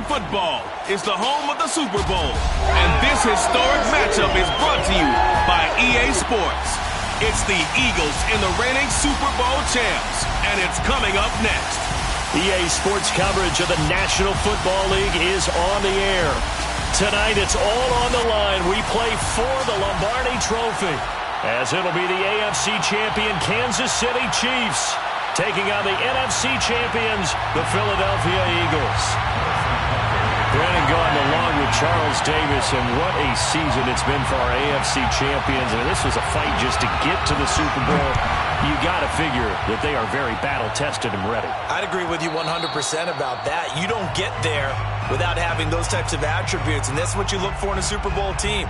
football is the home of the Super Bowl. And this historic matchup is brought to you by EA Sports. It's the Eagles and the reigning Super Bowl champs, and it's coming up next. EA Sports coverage of the National Football League is on the air. Tonight, it's all on the line. We play for the Lombardi Trophy, as it'll be the AFC champion Kansas City Chiefs taking on the NFC champions, the Philadelphia Eagles. Brandon Gaudin along with Charles Davis, and what a season it's been for our AFC champions. And this was a fight just to get to the Super Bowl. You got to figure that they are very battle-tested and ready. I'd agree with you 100% about that. You don't get there without having those types of attributes, and that's what you look for in a Super Bowl team.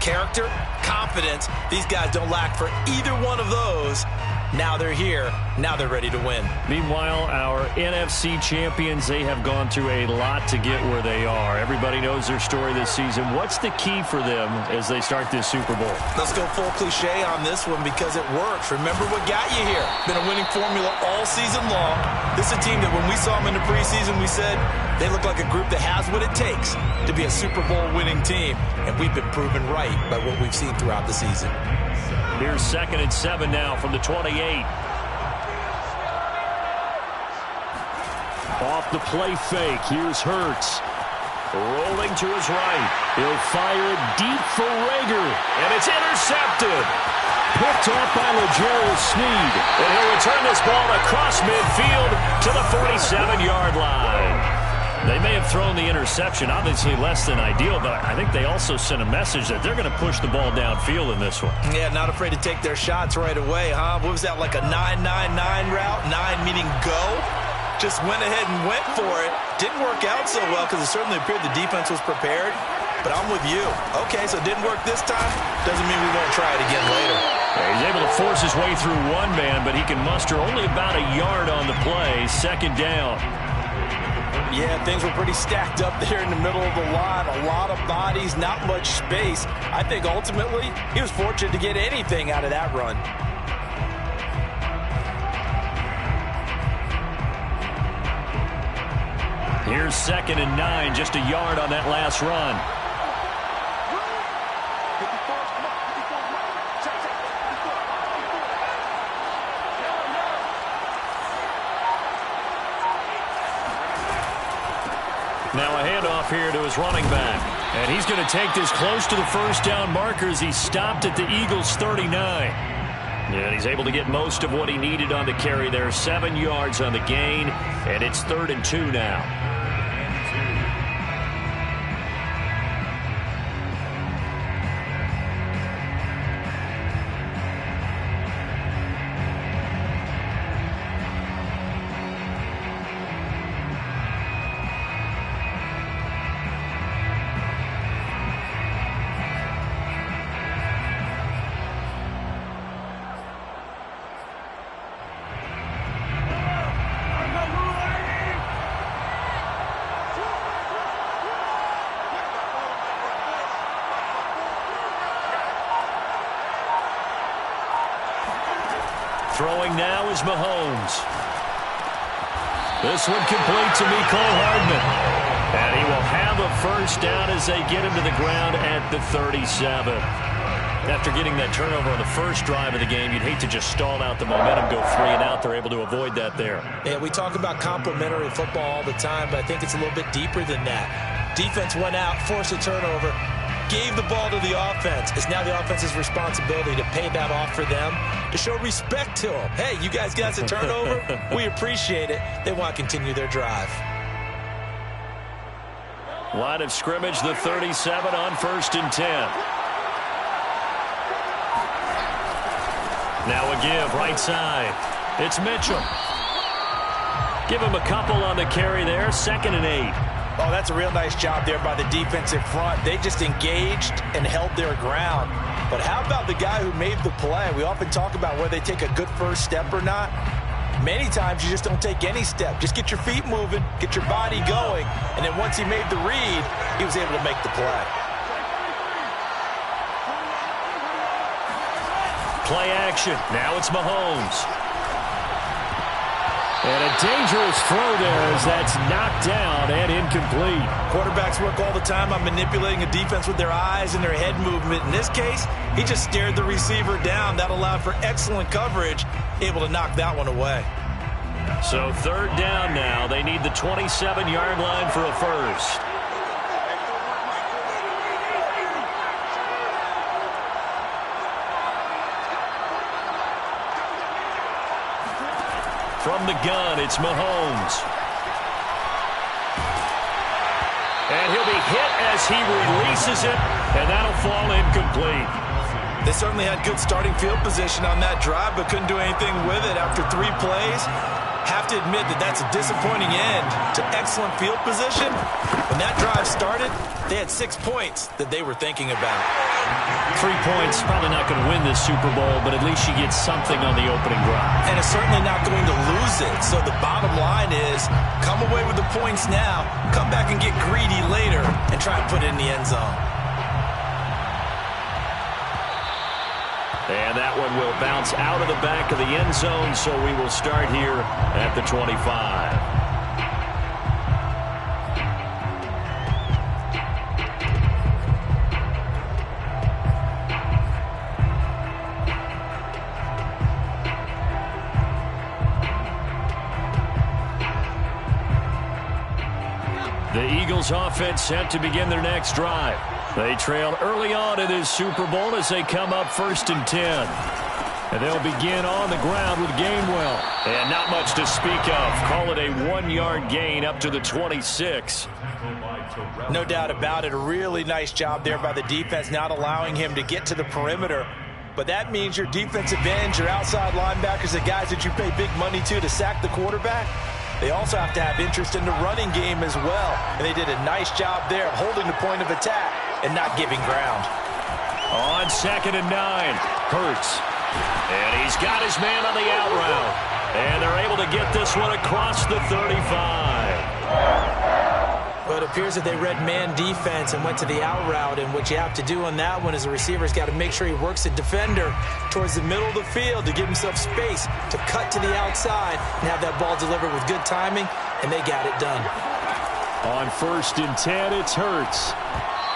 Character, confidence. These guys don't lack for either one of those. Now they're here. Now they're ready to win. Meanwhile, our NFC champions, they have gone through a lot to get where they are. Everybody knows their story this season. What's the key for them as they start this Super Bowl? Let's go full cliche on this one because it works. Remember what got you here. Been a winning formula all season long. This is a team that when we saw them in the preseason, we said they look like a group that has what it takes to be a Super Bowl winning team. And we've been proven right by what we've seen throughout the season. Here's 2nd and 7 now from the 28. Off the play fake. Here's Hurts. Rolling to his right. He'll fire it deep for Rager. And it's intercepted. Picked up by L'Jarius Sneed. And he'll return this ball across midfield to the 47-yard line. They may have thrown the interception, obviously less than ideal, but I think they also sent a message that they're going to push the ball downfield in this one. Yeah, not afraid to take their shots right away, huh? What was that, like a 9-9-9 route? 9 meaning go? Just went ahead and went for it. Didn't work out so well because it certainly appeared the defense was prepared. But I'm with you. Okay, so it didn't work this time. Doesn't mean we won't try it again later. Yeah, he's able to force his way through one man, but he can muster only about a yard on the play. 2nd down. Yeah, things were pretty stacked up there in the middle of the line. A lot of bodies, not much space. I think ultimately he was fortunate to get anything out of that run. Here's 2nd and 9, just a yard on that last run. Now a handoff here to his running back. And he's going to take this close to the first down markers. He stopped at the Eagles' 39. And he's able to get most of what he needed on the carry there. 7 yards on the gain. And it's 3rd and 2 now. Throwing now is Mahomes. This one complete to Mecole Hardman. And he will have a first down as they get him to the ground at the 37. After getting that turnover on the first drive of the game, you'd hate to just stall out the momentum, go 3 and out. They're able to avoid that there. Yeah, we talk about complementary football all the time, but I think it's a little bit deeper than that. Defense went out, forced a turnover, gave the ball to the offense. It's now the offense's responsibility to pay that off for them, to show respect to them. Hey, you guys got a turnover? We appreciate it. They want to continue their drive. Line of scrimmage, the 37 on 1st and 10. Now a give, right side. It's Mitchell. Give him a couple on the carry there. 2nd and 8. Oh, that's a real nice job there by the defensive front. They just engaged and held their ground. But how about the guy who made the play? We often talk about whether they take a good first step or not. Many times you just don't take any step. Just get your feet moving, get your body going, and then once he made the read, he was able to make the play. Play action. Now it's Mahomes. And a dangerous throw there as that's knocked down and incomplete. Quarterbacks work all the time on manipulating a defense with their eyes and their head movement. In this case, he just stared the receiver down. That allowed for excellent coverage, able to knock that one away. So third down now. They need the 27-yard line for a first. From the gun, it's Mahomes. And he'll be hit as he releases it, and that'll fall incomplete. They certainly had good starting field position on that drive, but couldn't do anything with it after 3 plays. Have to admit that that's a disappointing end to excellent field position. When that drive started, they had 6 points that they were thinking about. 3 points, probably not going to win this Super Bowl, but at least you get something on the opening drive. And it's certainly not going to lose it. So the bottom line is, come away with the points now, come back and get greedy later, and try and put it in the end zone. And that one will bounce out of the back of the end zone, so we will start here at the 25. The Eagles offense set to begin their next drive. They trail early on in this Super Bowl as they come up 1st and 10. And they'll begin on the ground with Gainwell. And not much to speak of. Call it a 1-yard gain up to the 26. No doubt about it. A really nice job there by the defense, not allowing him to get to the perimeter. But that means your defensive ends, your outside linebackers, the guys that you pay big money to sack the quarterback, they also have to have interest in the running game as well. And they did a nice job there of holding the point of attack and not giving ground. On 2nd and 9, Hurts. And he's got his man on the out route. And they're able to get this one across the 35. Well, it appears that they read man defense and went to the out route. And what you have to do on that one is the receiver's got to make sure he works the defender towards the middle of the field to give himself space to cut to the outside and have that ball delivered with good timing, and they got it done. On 1st and 10, it's Hurts.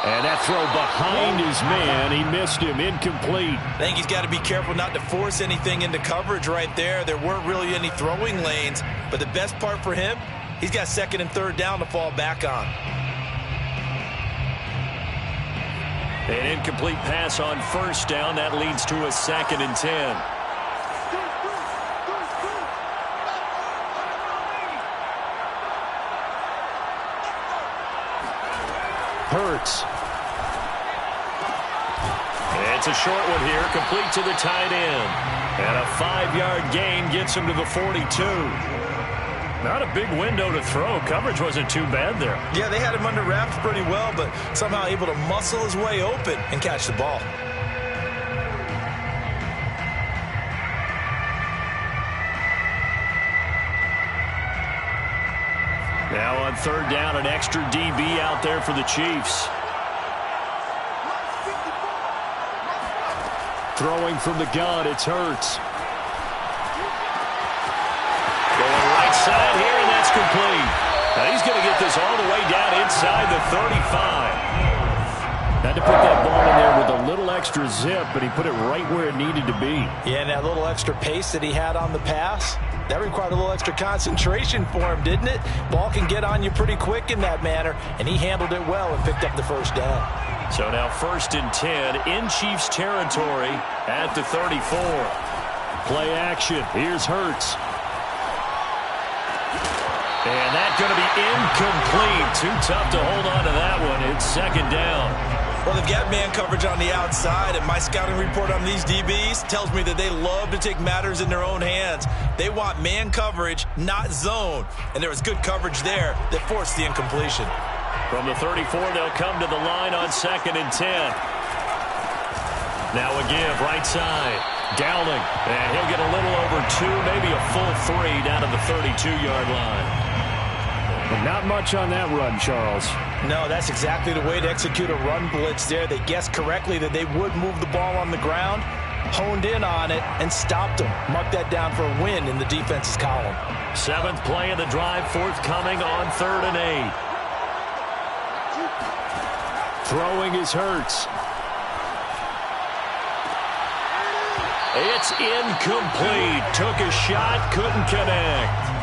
And that throw behind his man, he missed him, incomplete. I think he's got to be careful not to force anything into coverage right there. There weren't really any throwing lanes, but the best part for him, he's got 2nd and 3rd down to fall back on. An incomplete pass on 1st down. That leads to a 2nd and 10. Hurts. It's a short one here, complete to the tight end. And a 5-yard gain gets him to the 42. Not a big window to throw. Coverage wasn't too bad there. Yeah, they had him under wraps pretty well, but somehow able to muscle his way open and catch the ball. Now on 3rd down, an extra DB out there for the Chiefs. Throwing from the gun, it's Hurts. Going right side here, and that's complete. Now he's going to get this all the way down inside the 35. Had to put that ball in there with a little extra zip, but he put it right where it needed to be. Yeah, and that little extra pace that he had on the pass, that required a little extra concentration for him, didn't it? Ball can get on you pretty quick in that manner, and he handled it well and picked up the 1st down. So now 1st and 10 in Chiefs territory at the 34. Play action. Here's Hurts. And that's going to be incomplete. Too tough to hold on to that one. It's 2nd down. Well, they've got man coverage on the outside, and my scouting report on these DBs tells me that they love to take matters in their own hands. They want man coverage, not zone. And there was good coverage there that forced the incompletion. From the 34, they'll come to the line on 2nd and 10. Now a give, right side. Dowling, and he'll get a little over 2, maybe a full 3 down to the 32-yard line. But not much on that run, Charles. No, that's exactly the way to execute a run blitz there. They guessed correctly that they would move the ball on the ground, honed in on it and stopped them. Mark that down for a win in the defense's column. 7th play of the drive forthcoming on 3rd and 8. Throwing is Hurts. It's incomplete. Took a shot, couldn't connect.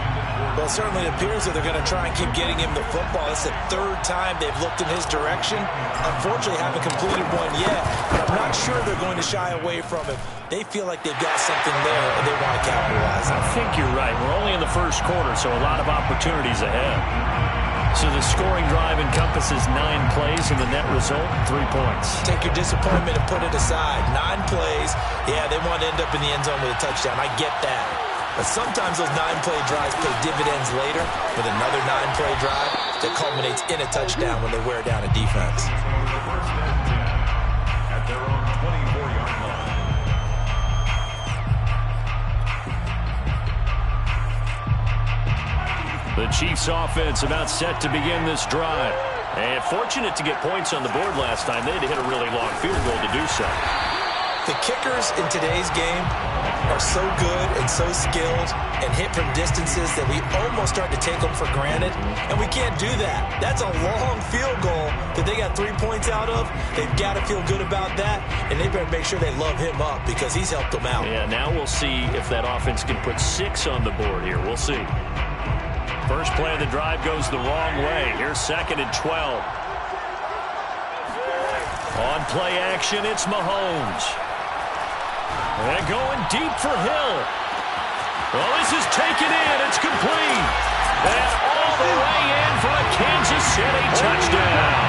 Well, it certainly appears that they're going to try and keep getting him the football. It's the 3rd time they've looked in his direction. Unfortunately, haven't completed one yet, but I'm not sure they're going to shy away from him. They feel like they've got something there, and they want to capitalize on it. I think you're right. We're only in the first quarter, so a lot of opportunities ahead. So the scoring drive encompasses 9 plays, and the net result, 3 points. Take your disappointment and put it aside. 9 plays. Yeah, they want to end up in the end zone with a touchdown. I get that. But sometimes those 9-play drives pay dividends later with another 9-play drive that culminates in a touchdown when they wear down a defense. At their own 24-yard line. The Chiefs offense about set to begin this drive. And fortunate to get points on the board last time. They had to hit a really long field goal to do so. The kickers in today's game are so good and so skilled and hit from distances that we almost start to take them for granted, and we can't do that. That's a long field goal that they got 3 points out of. They've got to feel good about that, and they better make sure they love him up because he's helped them out. Yeah, now we'll see if that offense can put 6 on the board here. We'll see. First play of the drive goes the wrong way. Here's 2nd and 12. On play action, it's Mahomes. And going deep for Hill. Well, this is taken in. It's complete. And all the way in for a Kansas City touchdown.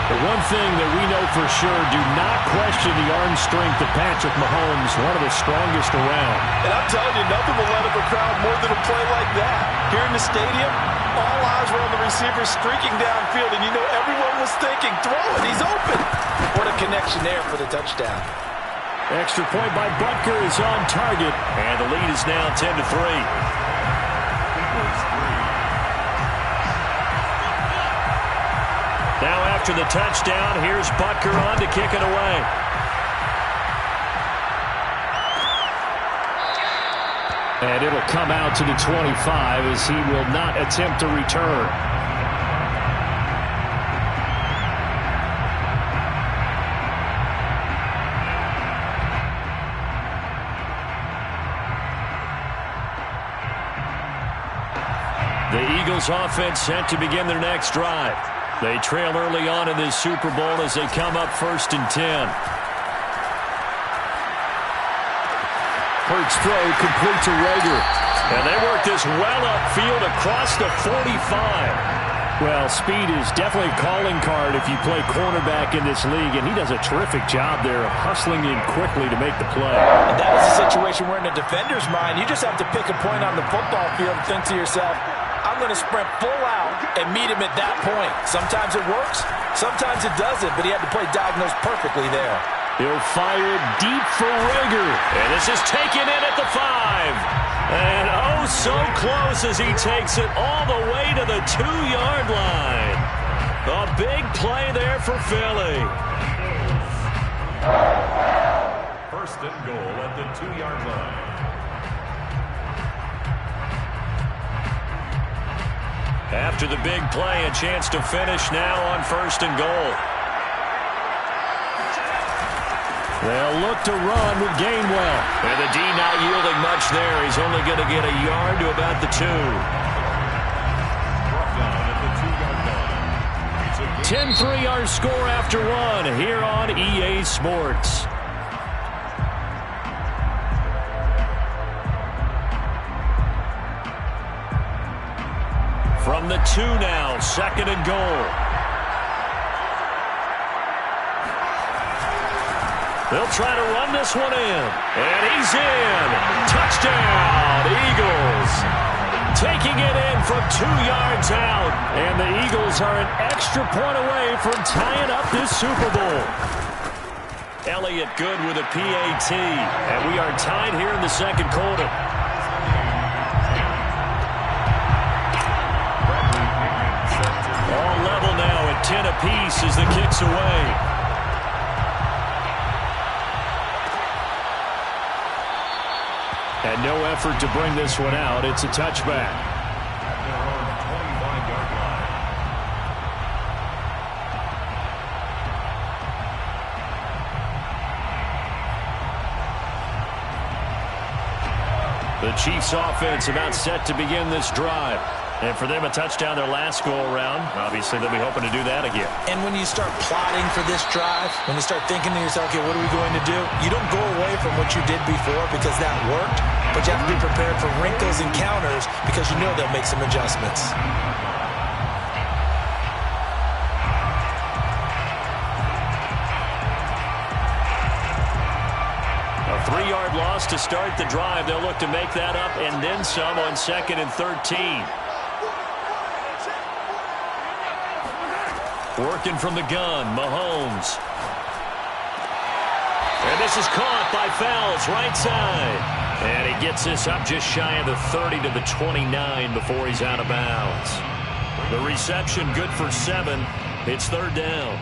The one thing that we know for sure, do not question the arm strength of Patrick Mahomes, one of the strongest around. And I'm telling you, nothing will let up a crowd more than a play like that. Here in the stadium, all eyes were on the receiver streaking downfield, and you know everyone was thinking, throw it, he's open. What a connection there for the touchdown. Extra point by Butker is on target. And the lead is now 10-3. Now after the touchdown, here's Butker on to kick it away. And it'll come out to the 25 as he will not attempt to return. The Eagles offense set to begin their next drive. They trail early on in this Super Bowl as they come up 1st and 10. Hurts throw complete to Rager. And they work this well upfield across the 45. Well, speed is definitely a calling card if you play cornerback in this league, and he does a terrific job there of hustling in quickly to make the play. And that is a situation where in a defender's mind, you just have to pick a point on the football field and think to yourself, I'm going to sprint full out and meet him at that point. Sometimes it works, sometimes it doesn't, but he had to play diagonals perfectly there. He'll fire deep for Rager. And this is taken in at the 5. And oh, so close as he takes it all the way to the 2-yard line. A big play there for Philly. 1st and goal at the 2-yard line. After the big play, a chance to finish now on 1st and goal. They'll look to run with Gainwell. And the D not yielding much there. He's only going to get a yard to about the 2. Brought down at the 2-yard line. 10-3 our score after 1 here on EA Sports. From the 2 now, 2nd and goal. They'll try to run this one in. And he's in. Touchdown, Eagles. Taking it in from 2 yards out. And the Eagles are an extra point away from tying up this Super Bowl. Elliott good with a PAT. And we are tied here in the 2nd quarter. All level now at 10 apiece as the kick's away. And no effort to bring this one out. It's a touchback. The Chiefs offense about set to begin this drive. And for them, a touchdown their last go-around. Obviously, they'll be hoping to do that again. And when you start plotting for this drive, when you start thinking to yourself, okay, what are we going to do? You don't go away from what you did before because that worked, but you have to be prepared for wrinkles and counters because you know they'll make some adjustments. A 3-yard loss to start the drive. They'll look to make that up and then some on 2nd and 13. Working from the gun, Mahomes. And this is caught by Fells, right side. And he gets this up just shy of the 30 to the 29 before he's out of bounds. The reception good for 7. It's 3rd down.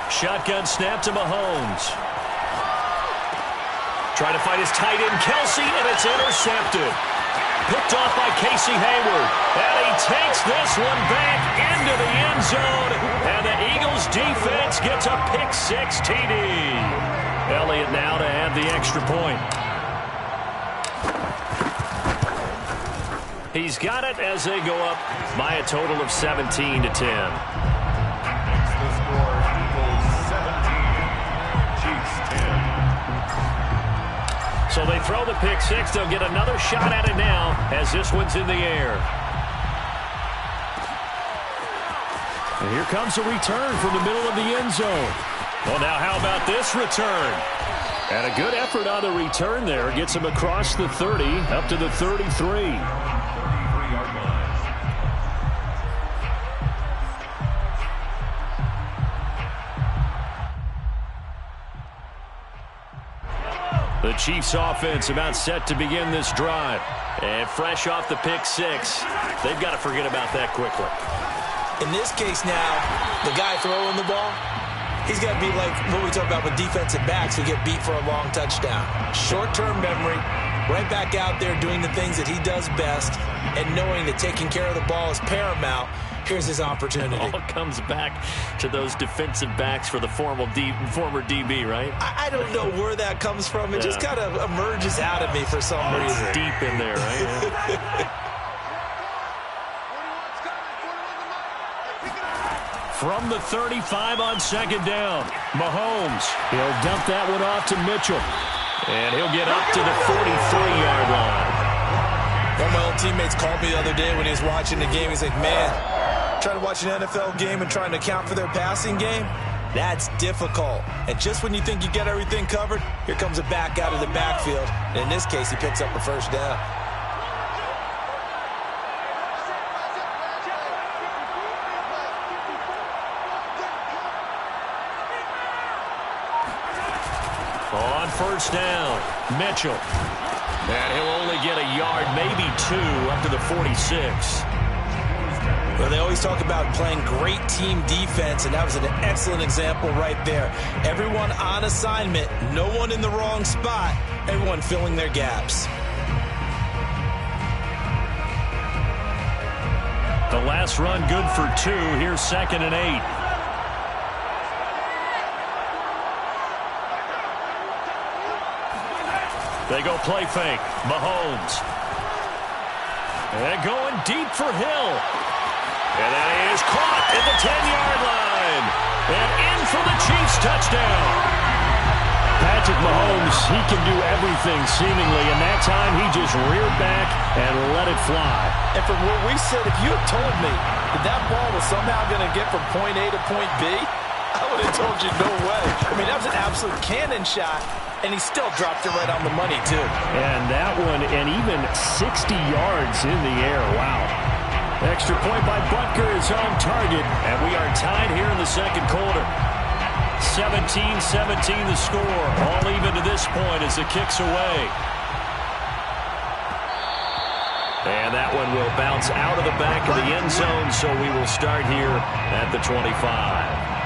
Shotgun snap to Mahomes. Trying to find his tight end, Kelsey, and it's intercepted. Picked off by Casey Hayward. And he takes this one back into the end zone. And the Eagles defense gets a pick-6 TD. Elliott now to add the extra point. He's got it as they go up by a total of 17 to 10. So they throw the pick-6. They'll get another shot at it now as this one's in the air. And here comes a return from the middle of the end zone. Well, now how about this return? And a good effort on the return there. Gets him across the 30 up to the 33. The Chiefs offense about set to begin this drive. And fresh off the pick-6, they've got to forget about that quickly. In this case now, the guy throwing the ball, he's got to be like what we talk about with defensive backs who get beat for a long touchdown. Short-term memory, right back out there doing the things that he does best, and knowing that taking care of the ball is paramount. Here's his opportunity. All comes back to those defensive backs for the former DB, right? I don't know where that comes from. It just kind of emerges out of me for some reason. It's deep in there, right? From the 35 on 2nd down, Mahomes. He'll dump that one off to Mitchell. And he'll get up to the 43-yard line. One of my old teammates called me the other day when he was watching the game. He's like, man, trying to watch an NFL game and trying to account for their passing game, that's difficult. And just when you think you get everything covered, here comes a back out of the backfield. And in this case, he picks up a 1st down. On 1st down, Mitchell. And he'll only get a yard, maybe 2, up to the 46. Well, they always talk about playing great team defense, and that was an excellent example right there. Everyone on assignment, no one in the wrong spot, everyone filling their gaps. The last run good for 2. Here's 2nd and 8. They go play fake. Mahomes. And going deep for Hill. And that is caught at the 10-yard line. And in for the Chiefs touchdown. Patrick Mahomes, he can do everything seemingly, and that time he just reared back and let it fly. And from where we sit, if you had told me that ball was somehow going to get from point A to point B, I would have told you no way. I mean, that was an absolute cannon shot, and he still dropped it right on the money, too. And that one, and even 60 yards in the air. Wow. Extra point by Butker is on target, and we are tied here in the 2nd quarter. 17-17 the score. All even to this point as the kick's away. And that one will bounce out of the back of the end zone, so we will start here at the 25.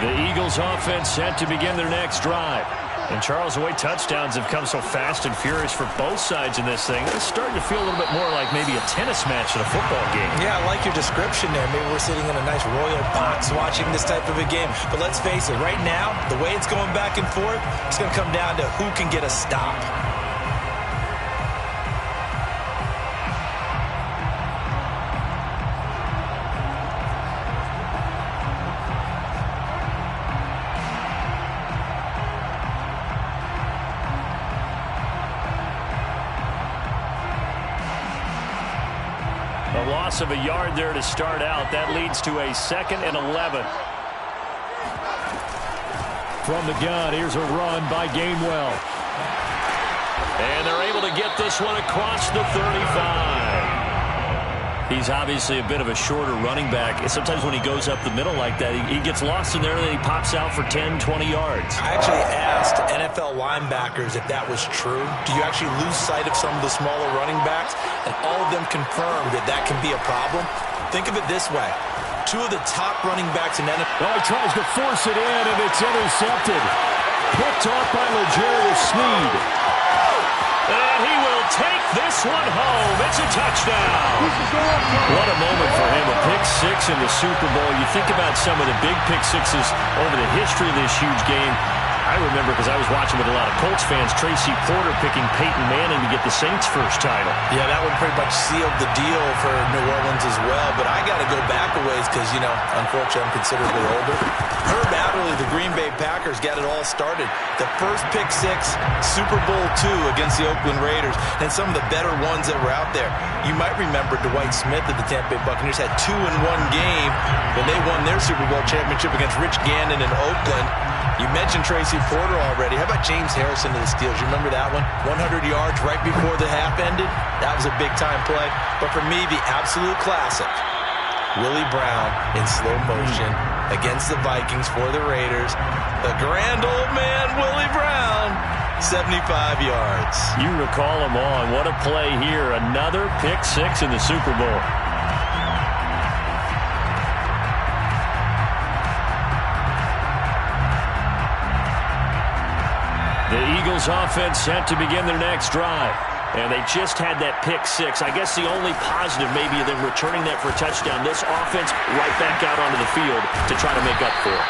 The Eagles offense set to begin their next drive. And Charles, the way touchdowns have come so fast and furious for both sides in this thing, it's starting to feel a little bit more like maybe a tennis match in a football game. Yeah, I like your description there. Maybe we're sitting in a nice royal box watching this type of a game. But let's face it, right now, the way it's going back and forth, it's going to come down to who can get a stop. A loss of a yard there to start out. That leads to a 2nd and 11. From the gun, here's a run by Gainwell. And they're able to get this one across the 35. He's obviously a bit of a shorter running back. Sometimes when he goes up the middle like that, he gets lost in there and then he pops out for 10, 20 yards. I actually asked NFL linebackers if that was true. Do you actually lose sight of some of the smaller running backs? And all of them confirmed that that can be a problem. Think of it this way. 2 of the top running backs in NFL. Oh, he tries to force it in, and it's intercepted. Picked off by L'Jarius Sneed. And he will take this one home. It's a touchdown. What a moment for him. A pick 6 in the Super Bowl. You think about some of the big pick 6s over the history of this huge game. I remember, because I was watching with a lot of Colts fans, Tracy Porter picking Peyton Manning to get the Saints' first title. Yeah, that one pretty much sealed the deal for New Orleans as well. But I got to go back a ways because, you know, unfortunately, I'm considerably older. Herb Adderley, the Green Bay Packers, got it all started. The first pick 6, Super Bowl II against the Oakland Raiders, and some of the better ones that were out there. You might remember Dwight Smith of the Tampa Bay Buccaneers had 2 in one game when they won their Super Bowl championship against Rich Gannon in Oakland. You mentioned Tracy Porter already. How about James Harrison of the Steelers? You remember that one? 100 yards right before the half ended? That was a big-time play. But for me, the absolute classic, Willie Brown in slow motion against the Vikings for the Raiders. The grand old man, Willie Brown, 75 yards. You recall them on. What a play here. Another pick 6 in the Super Bowl. The Eagles offense set to begin their next drive. And they just had that pick 6. I guess the only positive maybe of them returning that for a touchdown. This offense right back out onto the field to try to make up for it.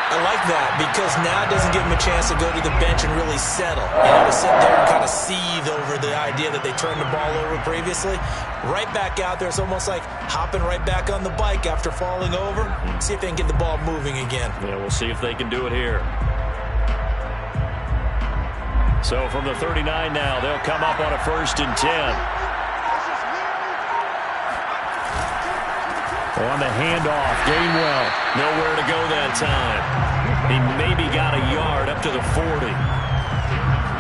I like that because now it doesn't give them a chance to go to the bench and really settle. You know, to sit there and kind of seethe over the idea that they turned the ball over previously. Right back out there. It's almost like hopping right back on the bike after falling over. See if they can get the ball moving again. Yeah, we'll see if they can do it here. So from the 39 now, they'll come up on a 1st and 10. On the handoff, Gainwell. Nowhere to go that time. He maybe got a yard up to the 40.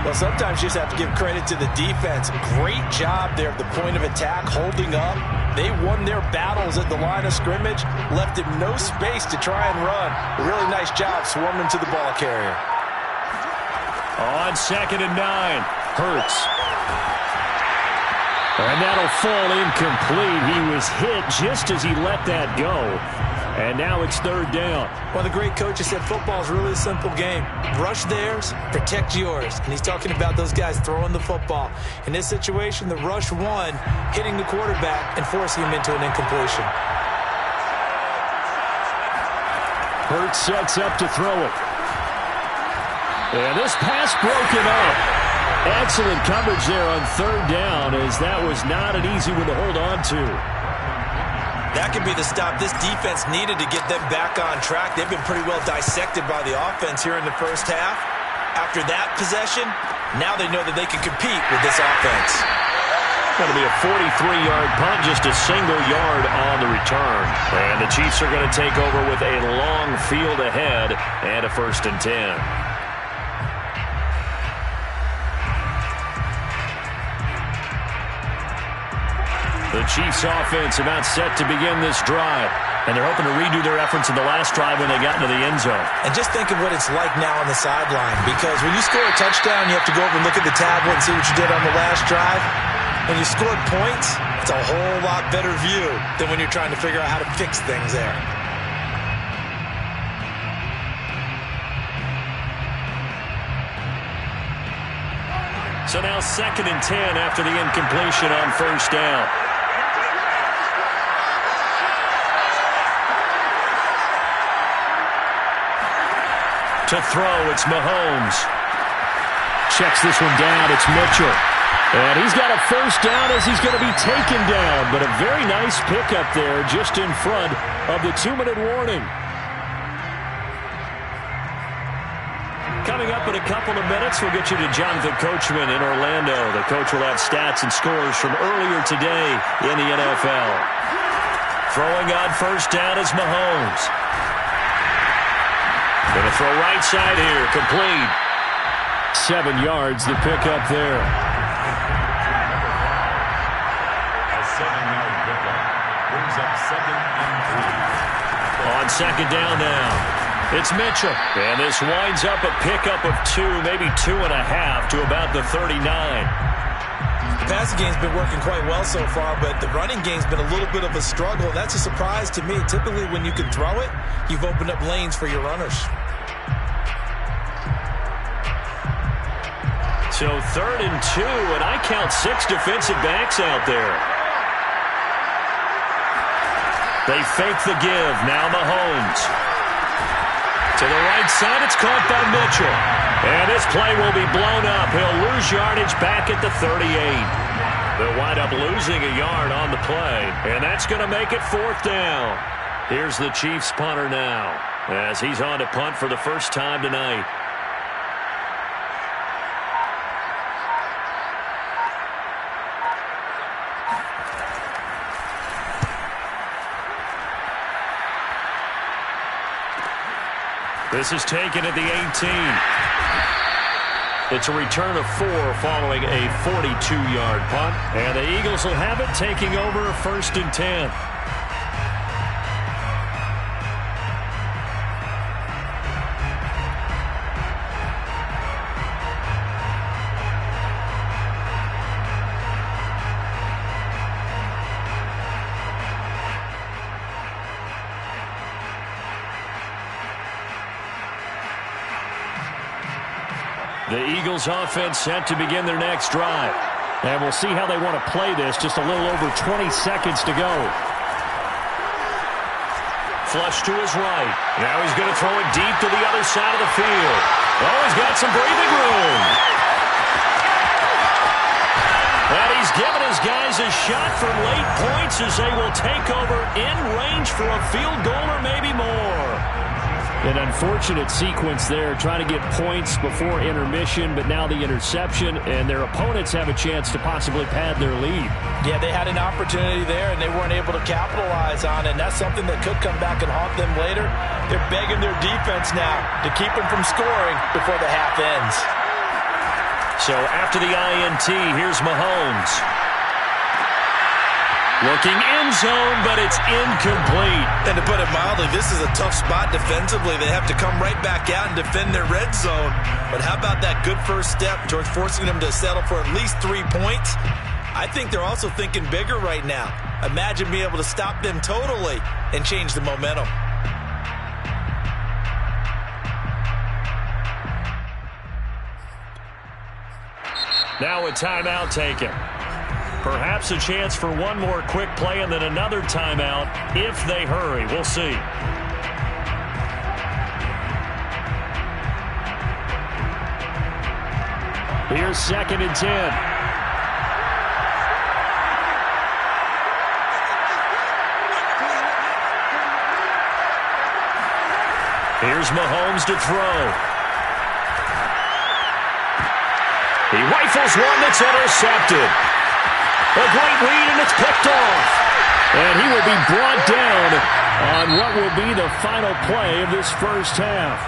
Well, sometimes you just have to give credit to the defense. Great job there at the point of attack, holding up. They won their battles at the line of scrimmage, left him no space to try and run. A really nice job swarming to the ball carrier. On 2nd and 9, Hurts. And that'll fall incomplete. He was hit just as he let that go. And now it's 3rd down. Well, the great coach has said football is really a simple game. Rush theirs, protect yours. And he's talking about those guys throwing the football. In this situation, the rush won, hitting the quarterback and forcing him into an incompletion. Hurts sets up to throw it. And this pass broken up. Excellent coverage there on 3rd down, as that was not an easy one to hold on to. That could be the stop this defense needed to get them back on track. They've been pretty well dissected by the offense here in the first half. After that possession, now they know that they can compete with this offense. Going to be a 43-yard punt, just a single yard on the return. And the Chiefs are going to take over with a long field ahead and a 1st and 10. The Chiefs offense about set to begin this drive. And they're hoping to redo their efforts in the last drive when they got into the end zone. And just think of what it's like now on the sideline. Because when you score a touchdown, you have to go over and look at the tablet and see what you did on the last drive. When you scored points, it's a whole lot better view than when you're trying to figure out how to fix things there. So now 2nd and 10 after the incompletion on first down. To throw, it's Mahomes. Checks this one down, it's Mitchell. And he's got a first down as he's going to be taken down. But a very nice pickup there just in front of the 2-minute warning. Coming up in a couple of minutes, we'll get you to Jonathan Coachman in Orlando. The coach will have stats and scores from earlier today in the NFL. Throwing on first down is Mahomes. Going to throw right side here, complete. 7 yards, the pickup there. A 7-yard pickup brings up 2nd and 3. On 2nd down now. It's Mitchell. And this winds up a pickup of 2, maybe 2.5 to about the 39. The passing game's been working quite well so far, but the running game's been a little bit of a struggle. That's a surprise to me. Typically, when you can throw it, you've opened up lanes for your runners. So 3rd and 2, and I count 6 defensive backs out there. They fake the give. Now Mahomes. To the right side, it's caught by Mitchell. And this play will be blown up. He'll lose yardage back at the 38. They'll wind up losing a yard on the play. And that's going to make it 4th down. Here's the Chiefs punter now as he's on to punt for the first time tonight. This is taken at the 18. It's a return of 4 following a 42-yard punt. And the Eagles will have it, taking over 1st and 10. The Eagles offense set to begin their next drive. And we'll see how they want to play this. Just a little over 20 seconds to go. Flush to his right. Now he's going to throw it deep to the other side of the field. Oh, he's got some breathing room. And he's given his guys a shot for late points as they will take over in range for a field goal or maybe more. An unfortunate sequence there, trying to get points before intermission, but now the interception, and their opponents have a chance to possibly pad their lead. Yeah, they had an opportunity there, and they weren't able to capitalize on it, and that's something that could come back and haunt them later. They're begging their defense now to keep them from scoring before the half ends. So after the INT, here's Mahomes. Looking end zone, but it's incomplete. And to put it mildly, this is a tough spot defensively. They have to come right back out and defend their red zone. But how about that good first step towards forcing them to settle for at least 3 points? I think they're also thinking bigger right now. Imagine being able to stop them totally and change the momentum. Now a timeout taken. Perhaps a chance for one more quick play and then another timeout if they hurry. We'll see. Here's 2nd and 10. Here's Mahomes to throw. He rifles one that's intercepted. A great read, and it's picked off. And he will be brought down on what will be the final play of this first half.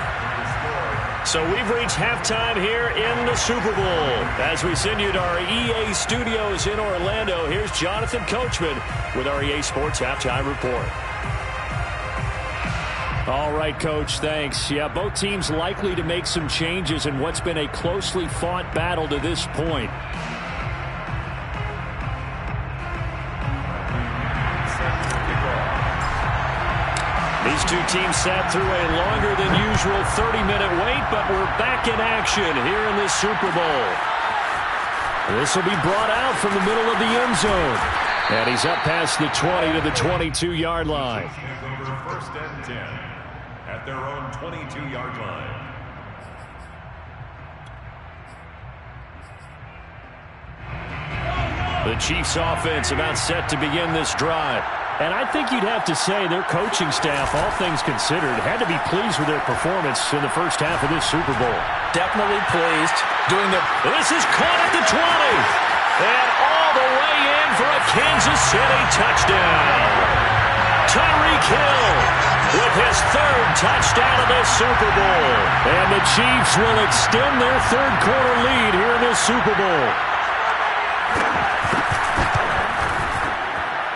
So we've reached halftime here in the Super Bowl. As we send you to our EA studios in Orlando, here's Jonathan Coachman with our EA Sports Halftime Report. All right, Coach, thanks. Yeah, both teams likely to make some changes in what's been a closely fought battle to this point. These two teams sat through a longer than usual 30-minute wait, but we're back in action here in this Super Bowl. This will be brought out from the middle of the end zone. And he's up past the 20 to the 22-yard line. First and 10 at their own 22-yard line. The Chiefs offense about set to begin this drive. And I think you'd have to say their coaching staff, all things considered, had to be pleased with their performance in the first half of this Super Bowl. Definitely pleased. This is caught at the 20. And all the way in for a Kansas City touchdown. Tyreek Hill with his third touchdown of this Super Bowl. And the Chiefs will extend their third quarter lead here in this Super Bowl.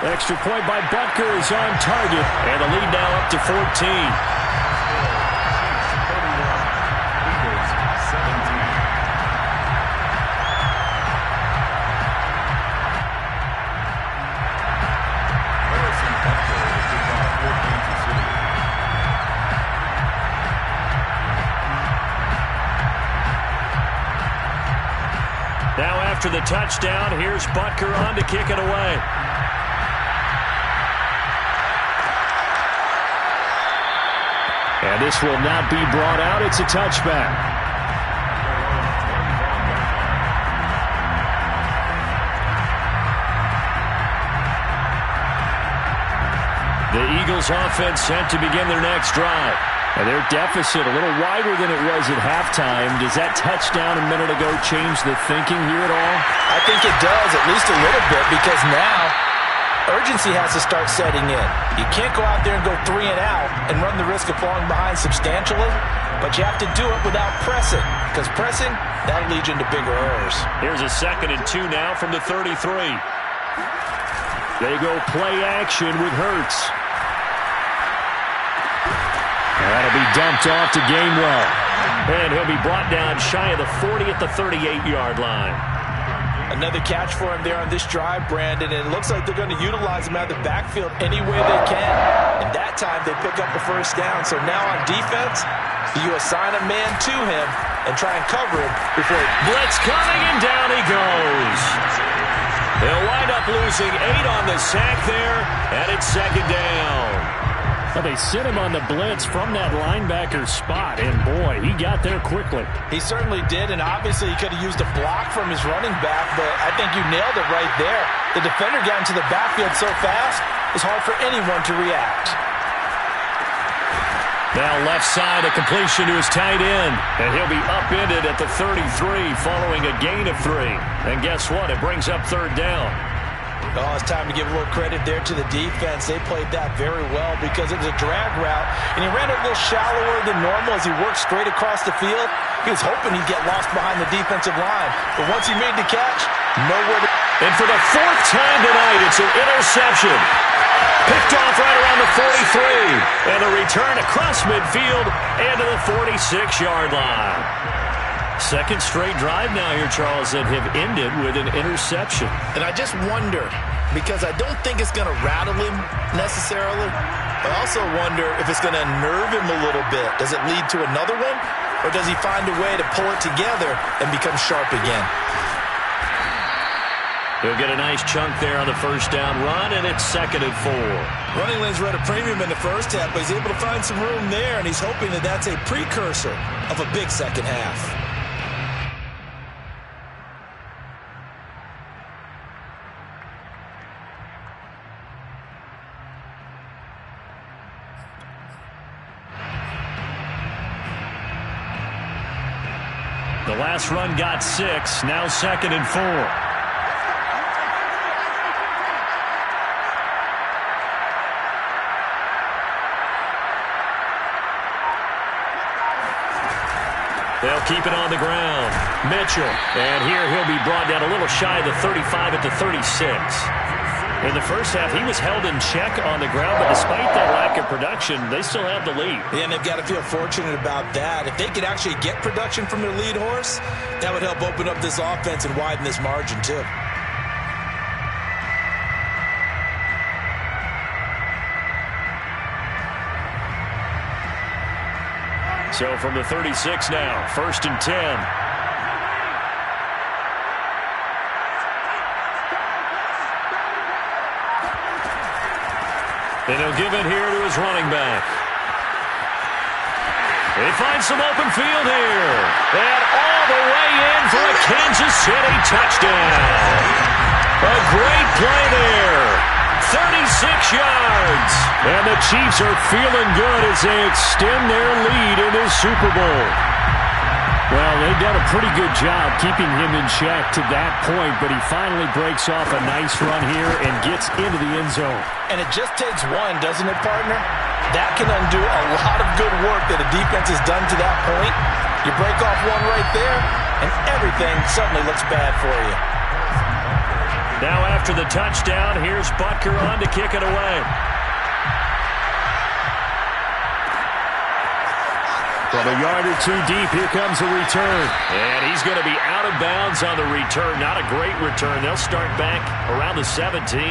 Extra point by Butker is on target. And the lead now up to 14. Now after the touchdown, here's Butker on to kick it away. And this will not be brought out. It's a touchback. The Eagles offense sent to begin their next drive. And their deficit a little wider than it was at halftime. Does that touchdown a minute ago change the thinking here at all? I think it does, at least a little bit, because now urgency has to start setting in. You can't go out there and go 3 and out and run the risk of falling behind substantially, but you have to do it without pressing, because pressing, that'll lead you into bigger errors. Here's a 2nd and 2 now from the 33. They go play action with Hurts. That'll be dumped off to Gainwell. And he'll be brought down shy of the 40 at the 38-yard line. Another catch for him there on this drive, Brandon, and it looks like they're going to utilize him out of the backfield any way they can. And that time they pick up the first down. So now on defense, you assign a man to him and try and cover him before blitz coming, and down he goes. They'll wind up losing 8 on the sack there, and it's 2nd down. Well, they sent him on the blitz from that linebacker spot, and boy, he got there quickly. He certainly did, and obviously he could have used a block from his running back, but I think you nailed it right there. The defender got into the backfield so fast, it's hard for anyone to react. Now left side, a completion to his tight end, and he'll be upended at the 33 following a gain of 3. And guess what? It brings up 3rd down. Oh, it's time to give a little credit there to the defense. They played that very well because it was a drag route, and he ran it a little shallower than normal as he worked straight across the field. He was hoping he'd get lost behind the defensive line, but once he made the catch, nowhere to... And for the 4th time tonight, it's an interception. Picked off right around the 43, and a return across midfield and to the 46-yard line. 2nd straight drive now here, Charles, that have ended with an interception. And I just wonder, because I don't think it's going to rattle him necessarily. I also wonder if it's going to unnerve him a little bit. Does it lead to another one? Or does he find a way to pull it together and become sharp again? He'll get a nice chunk there on the first down run, and it's 2nd and 4. Running lanes were at a premium in the first half, but he's able to find some room there, and he's hoping that that's a precursor of a big second half. The last run got 6, now 2nd and 4. They'll keep it on the ground. Mitchell. And here he'll be brought down a little shy of the 35 at the 36. In the first half, he was held in check on the ground, but despite that lack of production, they still have the lead. Yeah, and they've got to feel fortunate about that. If they could actually get production from their lead horse, that would help open up this offense and widen this margin, too. So from the 36 now, 1st and 10. And he'll give it here to his running back. He finds some open field here. And all the way in for a Kansas City touchdown. A great play there. 36 yards. And the Chiefs are feeling good as they extend their lead in this Super Bowl. Well, they've done a pretty good job keeping him in check to that point, but he finally breaks off a nice run here and gets into the end zone. And it just takes one, doesn't it, partner? That can undo a lot of good work that a defense has done to that point. You break off one right there, and everything suddenly looks bad for you. Now after the touchdown, here's Butker on to kick it away. From a yard or two deep, here comes a return. And he's going to be out of bounds on the return. Not a great return. They'll start back around the 17.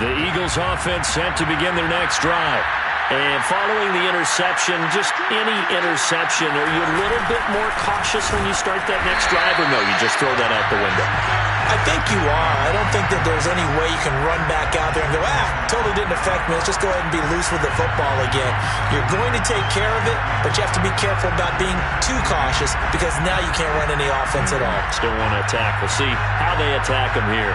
The Eagles offense set to begin their next drive. And following the interception, just any interception, are you a little bit more cautious when you start that next drive, or no, you just throw that out the window? I think you are. I don't think that there's any way you can run back out there and go, totally didn't affect me. Let's just go ahead and be loose with the football again. You're going to take care of it, but you have to be careful about being too cautious because now you can't run any offense at all. Still want to attack. We'll see how they attack them here.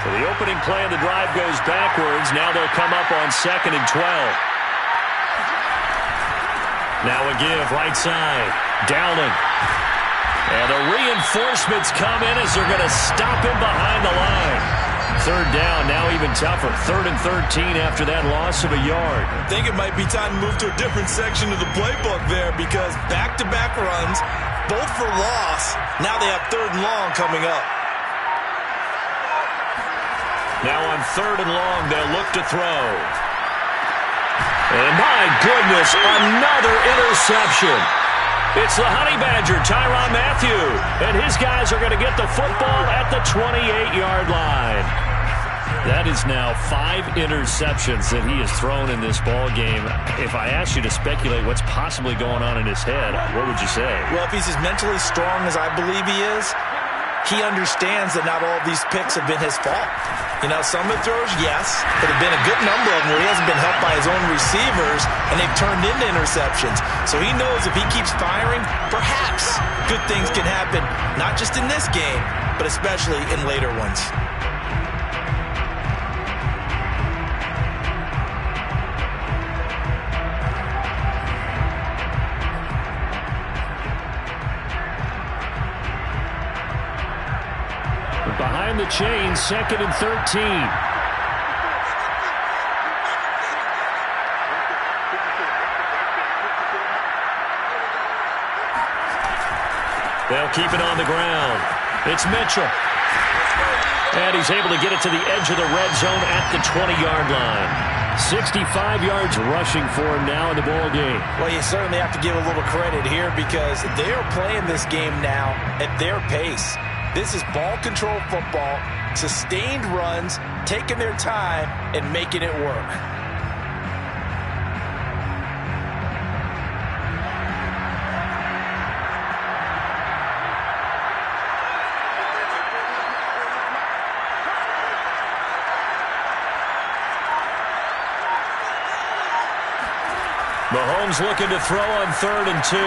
So the opening play of the drive goes backwards. Now they'll come up on 2nd and 12. Now a give right side. Dowling. And the reinforcements come in as they're going to stop him behind the line. 3rd down, now even tougher. 3rd and 13 after that loss of a yard. I think it might be time to move to a different section of the playbook there because back-to-back runs, both for loss. Now they have 3rd and long coming up. Now on 3rd and long, they'll look to throw. And my goodness, another interception. It's the Honey Badger, Tyrann Mathieu. And his guys are going to get the football at the 28-yard line. That is now 5 interceptions that he has thrown in this ball game. If I asked you to speculate what's possibly going on in his head, what would you say? Well, if he's as mentally strong as I believe he is, he understands that not all of these picks have been his fault. You know, some of the throws, yes, but there have been a good number of them where he hasn't been helped by his own receivers, and they've turned into interceptions. So he knows if he keeps firing, perhaps good things can happen, not just in this game, but especially in later ones. Behind the chain, 2nd and 13. They'll keep it on the ground. It's Mitchell. And he's able to get it to the edge of the red zone at the 20-yard line. 65 yards rushing for him now in the ball game. Well, you certainly have to give a little credit here because they are playing this game now at their pace. This is ball control football, sustained runs, taking their time, and making it work. Mahomes looking to throw on 3rd and 2.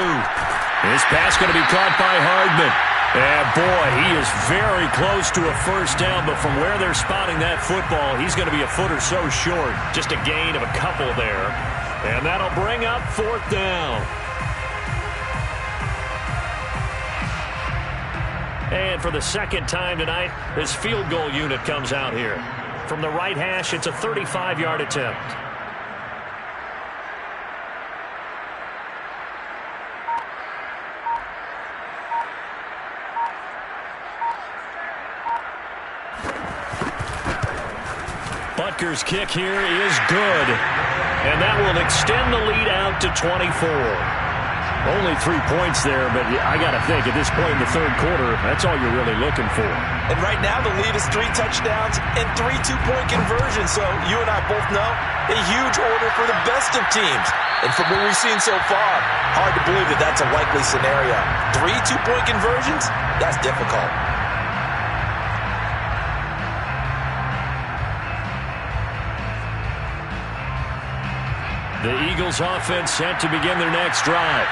This pass going to be caught by Hardman. And boy, he is very close to a first down, but from where they're spotting that football, he's going to be a foot or so short. Just a gain of a couple there. And that'll bring up 4th down. And And for the second time tonight, this field goal unit comes out here. From the right hash, it's a 35-yard attempt. Butker's kick here is good. And that will extend the lead out to 24. Only 3 points there, but I got to think at this point in the third quarter, that's all you're really looking for. And right now the lead is 3 touchdowns and 3 two-point conversions. So you and I both know a huge order for the best of teams. And from what we've seen so far, hard to believe that that's a likely scenario. 3 two-point conversions? That's difficult. The Eagles offense set to begin their next drive.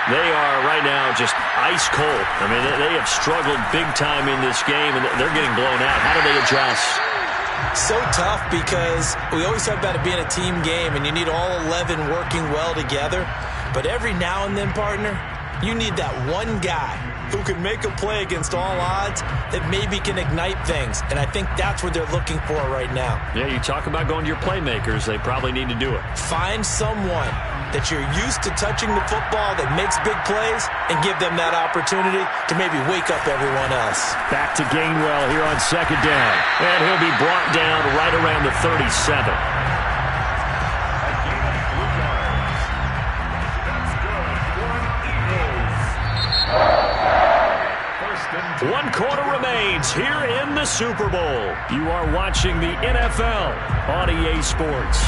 They are right now just ice cold. I mean, they have struggled big time in this game, and they're getting blown out. How do they adjust? So tough because we always talk about it being a team game, and you need all 11 working well together. But every now and then, partner, you need that one guy who can make a play against all odds that maybe can ignite things. And I think that's what they're looking for right now. Yeah, you talk about going to your playmakers. They probably need to do it. Find someone that you're used to touching the football that makes big plays and give them that opportunity to maybe wake up everyone else. Back to Gainwell here on second down. And he'll be brought down right around the 37. One quarter remains here in the Super Bowl. You are watching the NFL on EA Sports.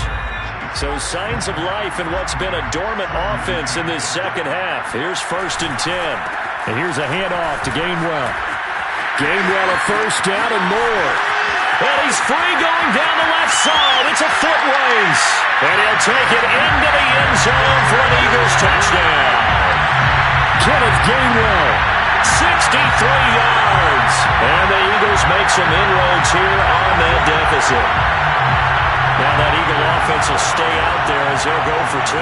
So signs of life in what's been a dormant offense in this second half. Here's 1st and 10. And here's a handoff to Gainwell. Gainwell a first down and more. And he's free going down the left side. It's a foot race. And he'll take it into the end zone for an Eagles touchdown. Kenneth Gainwell, 63 yards. And the Eagles make some inroads here on that deficit. Now that Eagle offense will stay out there as they'll go for 2.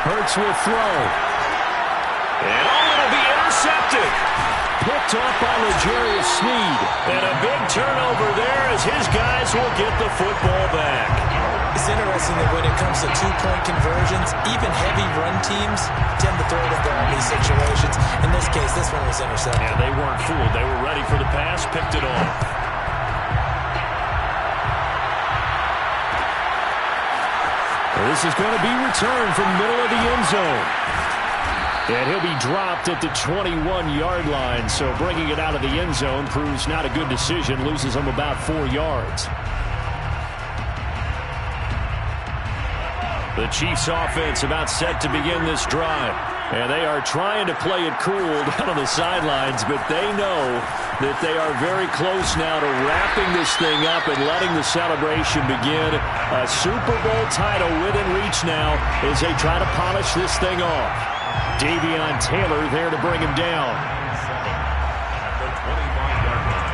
Hurts will throw. And it'll be intercepted. Picked off by L'Jarius Sneed. And a big turnover there as his guys will get the football back. It's interesting that when it comes to two-point conversions, even heavy run teams tend to throw the ball in these situations. In this case, this one was intercepted. Yeah, they weren't fooled. They were ready for the pass, picked it off. This is going to be returned from the middle of the end zone. And he'll be dropped at the 21-yard line, so bringing it out of the end zone proves not a good decision, loses him about 4 yards. The Chiefs offense about set to begin this drive. And they are trying to play it cool down on the sidelines, but they know that they are very close now to wrapping this thing up and letting the celebration begin. A Super Bowl title within reach now as they try to polish this thing off. Davion Taylor there to bring him down. The 25-yard line.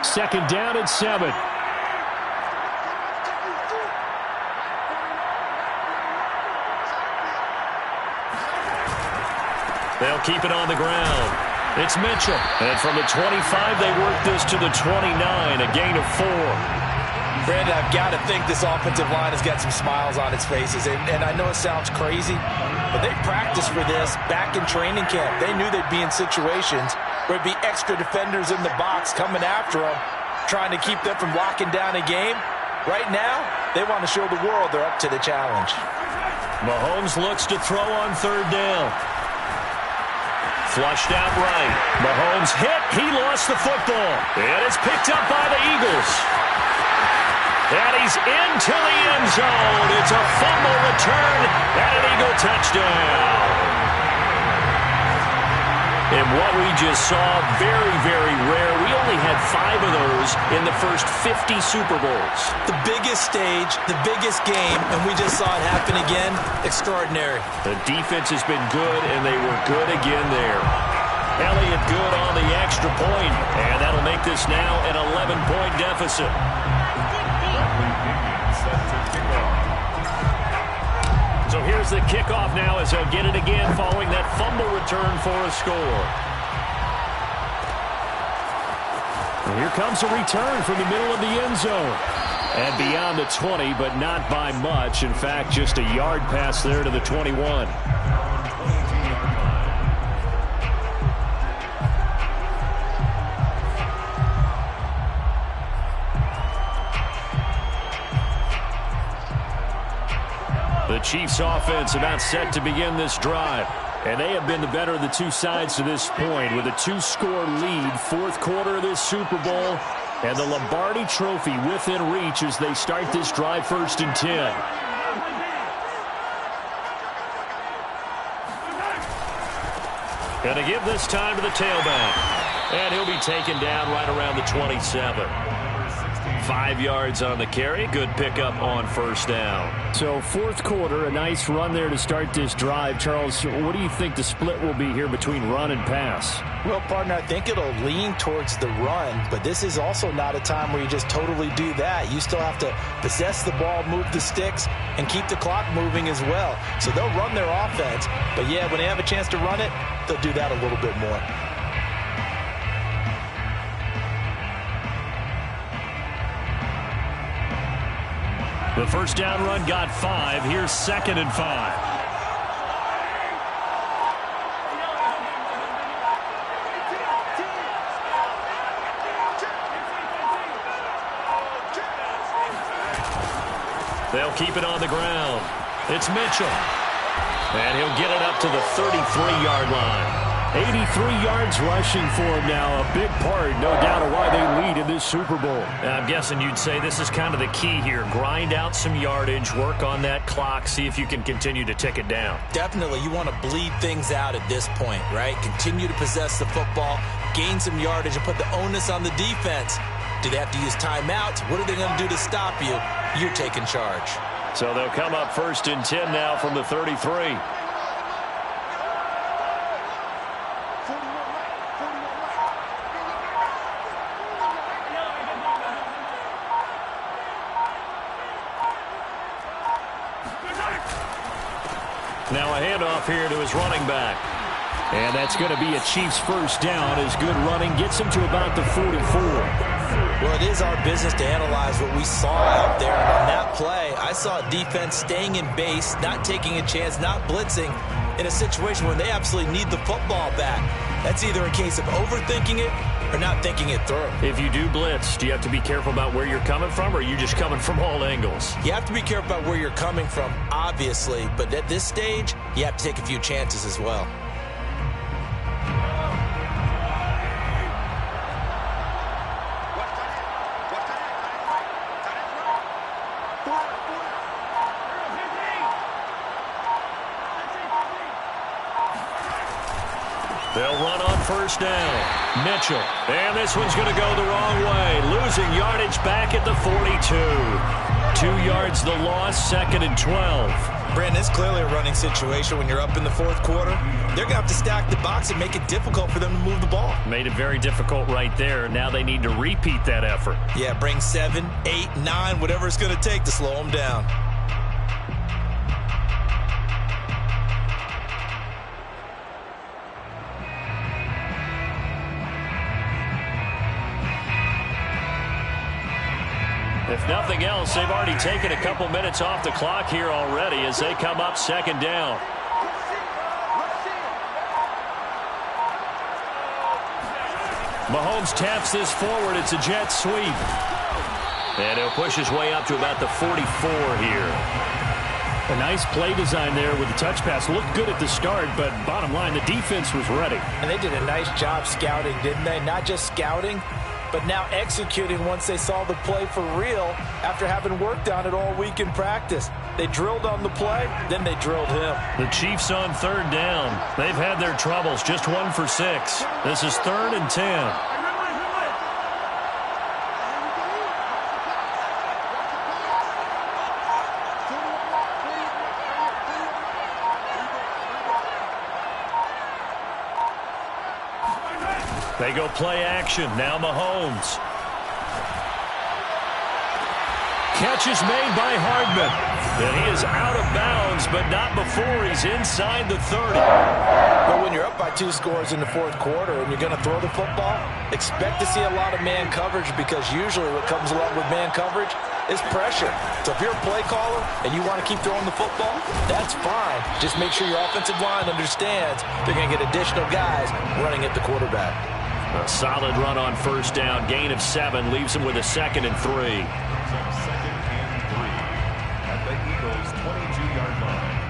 Second down and 7. They'll keep it on the ground. It's Mitchell. And from the 25, they work this to the 29, a gain of 4. Brandon, I've got to think this offensive line has got some smiles on its faces. And I know it sounds crazy, but they practiced for this back in training camp. They knew they'd be in situations where it'd be extra defenders in the box coming after them, trying to keep them from locking down a game. Right now, they want to show the world they're up to the challenge. Mahomes looks to throw on third down. Flushed out right. Mahomes hit. He lost the football. And it's picked up by the Eagles. And he's into the end zone. It's a fumble return and an Eagle touchdown. And what we just saw, very, very rare. We only had 5 of those in the first 50 Super Bowls. The biggest stage, the biggest game, and we just saw it happen again. Extraordinary. The defense has been good, and they were good again there. Elliott good on the extra point, and that'll make this now an 11-point deficit. So here's the kickoff now as they'll get it again following that fumble return for a score. And here comes a return from the middle of the end zone. And beyond the 20, but not by much. In fact, just a yard pass there to the 21. The Chiefs offense about set to begin this drive. And they have been the better of the two sides to this point with a 2-score lead, fourth quarter of this Super Bowl. And the Lombardi Trophy within reach as they start this drive 1st and 10. Going to give this time to the tailback. And he'll be taken down right around the 27. 5 yards on the carry. Good pickup on 1st down. So 4th quarter, a nice run there to start this drive. Charles, what do you think the split will be here between run and pass? Well, partner, I think it'll lean towards the run, but this is also not a time where you just totally do that. You still have to possess the ball, move the sticks, and keep the clock moving as well. So they'll run their offense, but yeah, when they have a chance to run it, they'll do that a little bit more. The first down run got 5. Here's 2nd and 5. They'll keep it on the ground. It's Mitchell. And he'll get it up to the 33-yard line. 83 yards rushing for him now. A big part, no doubt, of why they lead in this Super Bowl. I'm guessing you'd say this is kind of the key here. Grind out some yardage, work on that clock, see if you can continue to tick it down. Definitely, you want to bleed things out at this point, right? Continue to possess the football, gain some yardage, and put the onus on the defense. Do they have to use timeouts? What are they going to do to stop you? You're taking charge. So they'll come up 1st and 10 now from the 33. Now a handoff here to his running back. And that's going to be a Chiefs first down as good running gets him to about the 44. Well, it is our business to analyze what we saw out there. And on that play, I saw a defense staying in base, not taking a chance, not blitzing in a situation where they absolutely need the football back. That's either a case of overthinking it or not thinking it through. If you do blitz, do you have to be careful about where you're coming from, or are you just coming from all angles? You have to be careful about where you're coming from, obviously. But at this stage, you have to take a few chances as well. They'll run on first down. Mitchell. And this one's going to go the wrong way. Losing yardage back at the 42. 2 yards the loss, 2nd and 12. Brandon, it's clearly a running situation when you're up in the 4th quarter. They're going to have to stack the box and make it difficult for them to move the ball. Made it very difficult right there. Now they need to repeat that effort. Yeah, bring 7, 8, 9, whatever it's going to take to slow them down. If nothing else, they've already taken a couple minutes off the clock here already as they come up 2nd down. Mahomes taps this forward. It's a jet sweep. And he'll push his way up to about the 44 here. A nice play design there with the touch pass. Looked good at the start, but bottom line, the defense was ready. And they did a nice job scouting, didn't they? Not just scouting, but now executing once they saw the play for real after having worked on it all week in practice. They drilled on the play, then they drilled him. The Chiefs on 3rd down. They've had their troubles, just 1 for 6. This is 3rd and 10. They go play action. Now Mahomes. Catch is made by Hardman. And he is out of bounds, but not before he's inside the 30. But when you're up by 2 scores in the fourth quarter and you're going to throw the football, expect to see a lot of man coverage, because usually what comes along with man coverage is pressure. So if you're a play caller and you want to keep throwing the football, that's fine. Just make sure your offensive line understands they're going to get additional guys running at the quarterback. A solid run on first down. Gain of 7 leaves him with a 2nd and 3. Second and 3 at the Eagles' 22-yard line.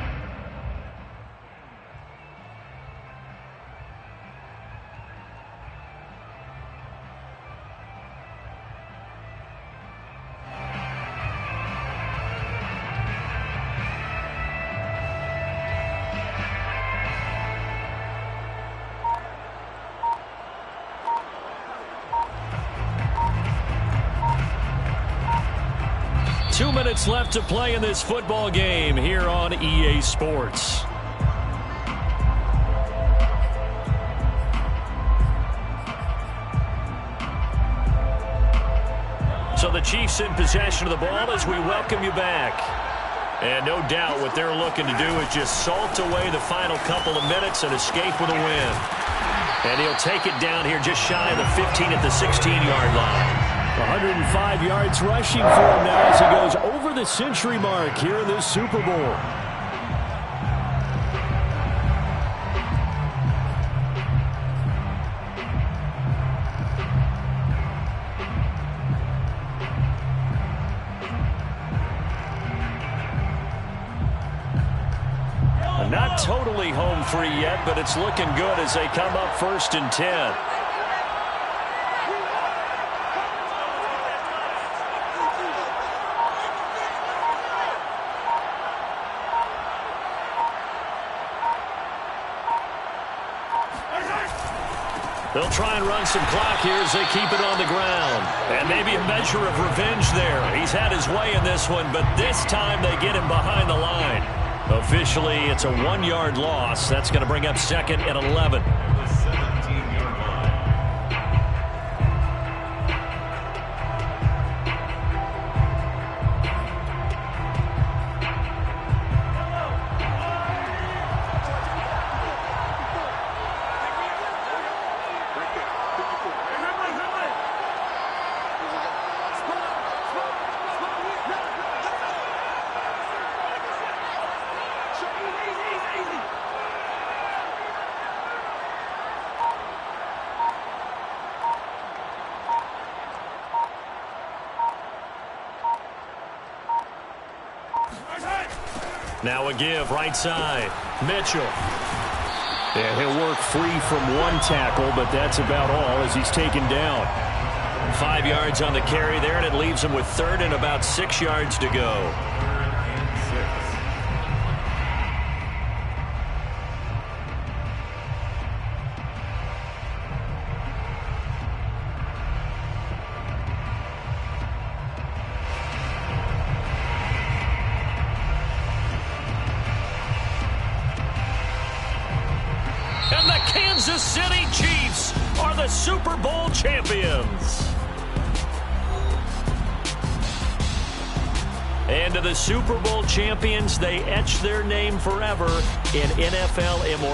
Two minutes left to play in this football game here on EA Sports. So the Chiefs in possession of the ball as we welcome you back. And no doubt what they're looking to do is just salt away the final couple of minutes and escape with a win. And he'll take it down here just shy of the 15 at the 16-yard line. 105 yards rushing for him now as he goes over the century mark here in this Super Bowl. Not totally home free yet, but it's looking good as they come up 1st and 10. They'll try and run some clock here as they keep it on the ground. And maybe a measure of revenge there. He's had his way in this one, but this time they get him behind the line. Officially, it's a 1-yard loss. That's going to bring up 2nd and 11. The 17-yard line. Now a give right side. Mitchell. And he'll work free from one tackle, but that's about all as he's taken down. 5 yards on the carry there, and it leaves him with 3rd and about 6 yards to go. And the Kansas City Chiefs are the Super Bowl champions. And to the Super Bowl champions, they etch their name forever in NFL immortality.